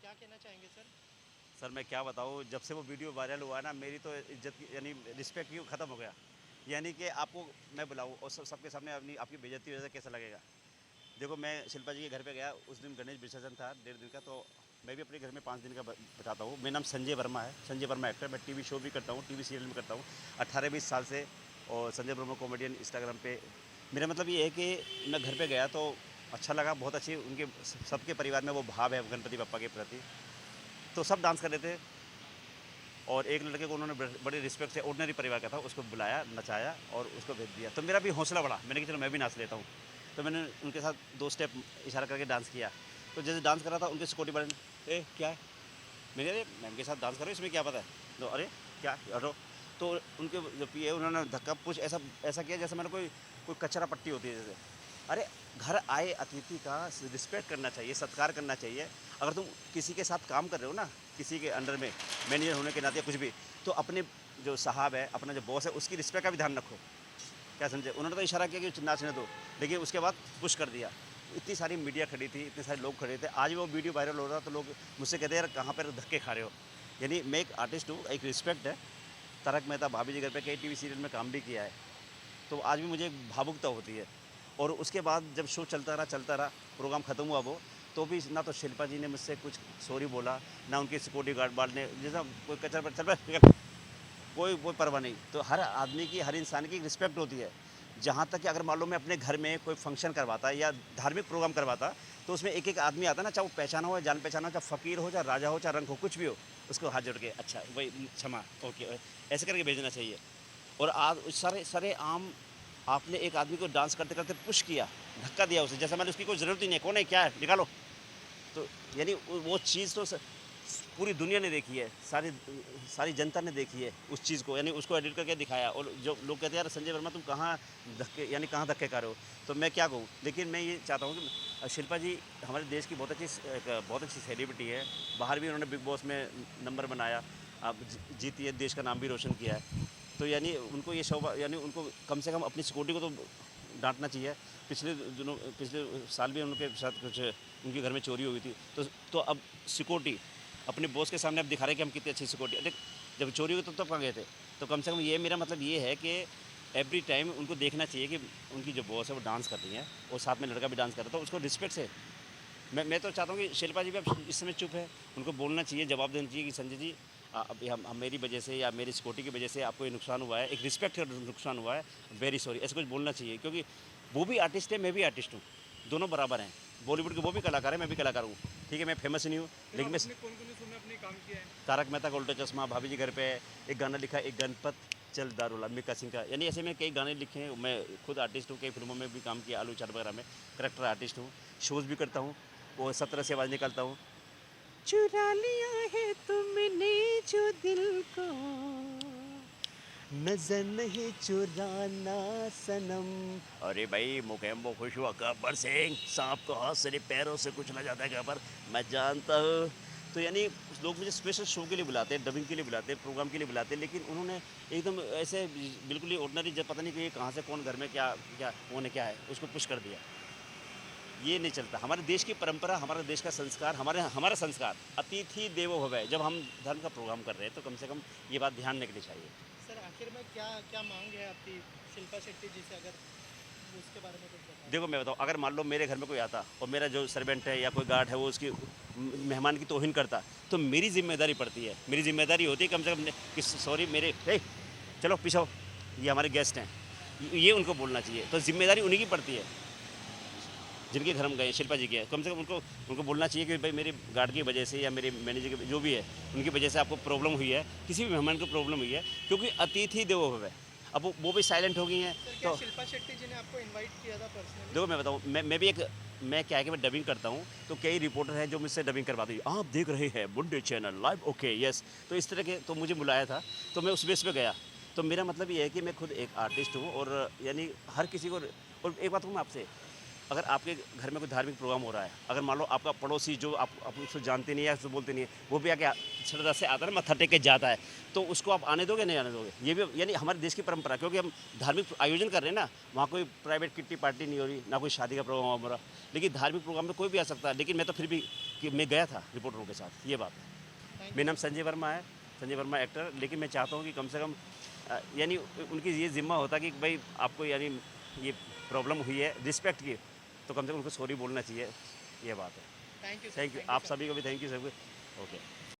क्या कहना चाहेंगे सर? सर मैं क्या बताऊँ, जब से वो वीडियो वायरल हुआ ना, मेरी तो इज़्ज़त यानी रिस्पेक्ट ही ख़त्म हो गया। यानी कि आपको मैं बुलाऊँ और सबके सामने अपनी आपकी बेइज़्ज़ती हो जाए, कैसा लगेगा? देखो, मैं शिल्पा जी के घर पे गया, उस दिन गणेश विसर्जन था 1.5 दिन का, तो मैं भी अपने घर में 5 दिन का बिताता हूँ। मेरा नाम संजय वर्मा है, संजय वर्मा एक्टर। मैं टीवी शो भी करता हूँ, टीवी सीरियल भी करता हूँ 18-20 साल से। और संजय वर्मा कॉमेडियन इंस्टाग्राम पे। मेरा मतलब ये है कि मैं घर पे गया तो अच्छा लगा, बहुत अच्छी उनके सबके परिवार में वो भाव है गणपति बप्पा के प्रति। तो सब डांस कर रहे थे और एक लड़के को उन्होंने बड़ी रिस्पेक्ट से, ऑर्डिनरी परिवार का था, उसको बुलाया, नचाया और उसको भेज दिया। तो मेरा भी हौसला बढ़ा, मैंने कहा चलो मैं भी नाच लेता हूँ। तो मैंने उनके साथ 2 स्टेप इशारा करके डांस किया। तो जैसे डांस कर रहा था, उनके सिक्योरिटी वाले ने, ए क्या है? मैंने, अरे मैम के साथ डांस कर रहे हो, इसमें क्या पता है? तो अरे क्या, हटो। तो उनके जो पीए उन्होंने धक्का पुश ऐसा ऐसा किया जैसे मैंने कोई कोई कचरा पट्टी होती है जैसे। अरे, घर आए अतिथि का रिस्पेक्ट करना चाहिए, सत्कार करना चाहिए। अगर तुम किसी के साथ काम कर रहे हो ना, किसी के अंडर में मैनेजर होने के नाते या कुछ भी, तो अपने जो साहब है, अपना जो बॉस है, उसकी रिस्पेक्ट का भी ध्यान रखो। क्या समझे? उन्होंने तो इशारा किया कि नाचने दो, लेकिन उसके बाद पुश कर दिया। इतनी सारी मीडिया खड़ी थी, इतने सारे लोग खड़े थे। आज भी वो वीडियो वायरल हो रहा, तो लोग मुझसे कहते हैं यार कहाँ पर धक्के खा रहे हो? यानी मैं एक आर्टिस्ट हूँ, एक रिस्पेक्ट है। तारक मेहता, भाभी जी घर पे कई टीवी सीरियल में काम भी किया है। तो आज भी मुझे एक भावुकता होती है। और उसके बाद जब शो चलता रहा, प्रोग्राम ख़त्म हुआ वो, तो भी ना तो शिल्पा जी ने मुझसे कुछ सॉरी बोला, ना उनके सिक्योरिटी गार्ड वार्ड ने, जैसा कोई कचरा पर चल बे, निकल, कोई परवाह नहीं। तो हर आदमी की, हर इंसान की रिस्पेक्ट होती है। जहाँ तक कि अगर मान लो मैं अपने घर में कोई फंक्शन करवाता या धार्मिक प्रोग्राम करवाता, तो उसमें एक-एक आदमी आता है ना, चाहे वो पहचाना हो या जान पहचाना हो, चाहे फ़कीर हो, चाहे राजा हो, चाहे रंक हो, कुछ भी हो, उसको हाथ जोड़ के अच्छा वही क्षमा, ओके, ऐसे करके भेजना चाहिए। और आज सरेआम आपने एक आदमी को डांस करते-करते पुश किया, धक्का दिया उसे, जैसा मैंने उसकी कोई ज़रूरत ही नहीं है, कौन है, क्या है, निकालो। तो यानी वो चीज़ तो पूरी दुनिया ने देखी है, सारी सारी जनता ने देखी है उस चीज़ को, यानी उसको एडिट करके दिखाया। और जो लोग कहते हैं यार संजय वर्मा तुम कहाँ धक्के, यानी कहाँ धक्के खा रहे हो? तो मैं क्या कहूँ? लेकिन मैं ये चाहता हूँ कि शिल्पा जी हमारे देश की बहुत अच्छी सेलिब्रिटी है। बाहर भी उन्होंने बिग बॉस में नंबर बनाया, अब जीती है, देश का नाम भी रोशन किया है। तो यानी उनको ये शोभा, यानी उनको कम से कम अपनी सिक्योरिटी को तो डाँटना चाहिए। पिछले साल भी उनके साथ कुछ उनके घर में चोरी हुई थी। तो अब सिक्योरिटी अपने बॉस के सामने अब दिखा रहे हैं कि हम कितनी अच्छी सिक्योरिटी, अरे जब चोरी हुई तो तब कहाँ गए थे? तो कम से कम ये मेरा मतलब ये है कि एवरी टाइम उनको देखना चाहिए कि उनकी जो बॉस है वो डांस कर रही हैं और साथ में लड़का भी डांस कर रहा है, तो उसको रिस्पेक्ट से। मैं तो चाहता हूँ कि शिल्पा जी भी अब इस समय चुप है, उनको बोलना चाहिए, जवाब देना चाहिए कि संजय जी अभी हम मेरी वजह से या मेरी सिक्योरिटी की वजह से आपको ये नुकसान हुआ है, एक रिस्पेक्ट का नुकसान हुआ है, वेरी सॉरी, ऐसा कुछ बोलना चाहिए। क्योंकि वो भी आर्टिस्ट है, मैं भी आर्टिस्ट हूँ, दोनों बराबर हैं। बॉलीवुड के वो भी कलाकार हैं, मैं भी कलाकार हूँ। ठीक है, मैं फेमस नहीं हूँ, सर लेकिन मैं आपने कौन-कौन से शो में अपने काम किया है? तारक मेहता का उल्टा चश्मा, भाभी जी घर पे, एक गाना लिखा है, एक गणपत चल दारूला, मिक्का सिंह का, यानी ऐसे में कई गाने लिखे हैं। मैं खुद आर्टिस्ट हूँ, कई फिल्मों में भी काम किया, आलू चाट वगैरह में करेक्टर आर्टिस्ट हूँ, शोज़ भी करता हूँ, वो 17 से आवाज़ निकालता हूँ। चुरा लिया है तुमने जो दिल को, नजर नहीं चुराना सनम। अरे भाई मुकेम्बो खुश हुआ गब्बर सिंह, सांप को हाथ से नहीं पैरों से कुचला जाता है गब्बर, मैं जानता हूँ। तो यानी लोग मुझे स्पेशल शो के लिए बुलाते हैं, डबिंग के लिए बुलाते हैं, प्रोग्राम के लिए बुलाते हैं, लेकिन उन्होंने एकदम ऐसे बिल्कुल ही ऑर्डिनरी, जब पता नहीं कि ये कहाँ से कौन घर में क्या क्या कौन है क्या है, उसको पुश कर दिया। ये नहीं चलता। हमारे देश की परंपरा, हमारे देश का संस्कार, हमारा संस्कार अतिथि देवो भव है। जब हम धर्म का प्रोग्राम कर रहे हैं, तो कम से कम ये बात ध्यान रखनी चाहिए। सर आखिर में क्या क्या माँग है आपकी शिल्पा शेट्टी जी से, अगर उसके बारे में कुछ बताएँ? देखो मैं बताऊँ, अगर मान लो मेरे घर में कोई आता और मेरा जो सर्वेंट है या कोई गार्ड है वो उसकी मेहमान की तौहीन करता, तो मेरी ज़िम्मेदारी पड़ती है। मेरी ज़िम्मेदारी होती है कम से कम कि सॉरी मेरे, ए चलो पीछे हो, ये हमारे गेस्ट हैं। ये उनको बोलना चाहिए। तो ज़िम्मेदारी उन्हीं की पड़ती है, जिनके घर हम गए, शिल्पा जी के हैं। कम से कम उनको उनको बोलना चाहिए कि भाई मेरे गार्ड की वजह से या मेरे मैनेजर की जो भी है, उनकी वजह से आपको प्रॉब्लम हुई है, किसी भी मेहमान को प्रॉब्लम हुई है, क्योंकि अतिथि देवो भव है। अब वो भी साइलेंट हो गई हैं। सर क्या तो शिल्पा शेट्टी जी ने आपको इनवाइट किया था पर्सनली? देखो मैं बताऊँ, मैं भी एक, मैं क्या है कि मैं डबिंग करता हूँ, तो कई रिपोर्टर हैं जो मुझसे डबिंग करवाते हैं, आप देख रहे हैं मुंडे चैनल लाइव, ओके यस। तो इस तरह के तो मुझे बुलाया था, तो मैं उस बेस पे गया। तो मेरा मतलब ये है कि मैं खुद एक आर्टिस्ट हूँ और यानी हर किसी को। और एक बात कहूँ मैं आपसे, अगर आपके घर में कोई धार्मिक प्रोग्राम हो रहा है, अगर मान लो आपका पड़ोसी जो आप उसको जानते नहीं है, उसको बोलते नहीं है, वो भी आके श्रद्धा से आता है ना, मत्था टेक के जाता है, तो उसको आप आने दोगे नहीं आने दोगे? ये भी यानी हमारे देश की परंपरा, क्योंकि हम धार्मिक आयोजन कर रहे हैं ना, वहाँ कोई प्राइवेट किट्टी पार्टी नहीं हो रही, ना कोई शादी का प्रोग्राम हो रहा, लेकिन धार्मिक प्रोग्राम में कोई भी आ सकता है। लेकिन मैं तो फिर भी कि मैं गया था रिपोर्टरों के साथ, ये बात है। मेरा नाम संजय वर्मा है, संजय वर्मा एक्टर, लेकिन मैं चाहता हूँ कि कम से कम यानी उनकी ये ज़िम्मा होता कि भाई आपको यानी ये प्रॉब्लम हुई है रिस्पेक्ट की, तो कम से कम उनको सॉरी बोलना चाहिए, ये बात है। थैंक यू थैंक यू, आप सभी को भी थैंक यू सभी को। ओके।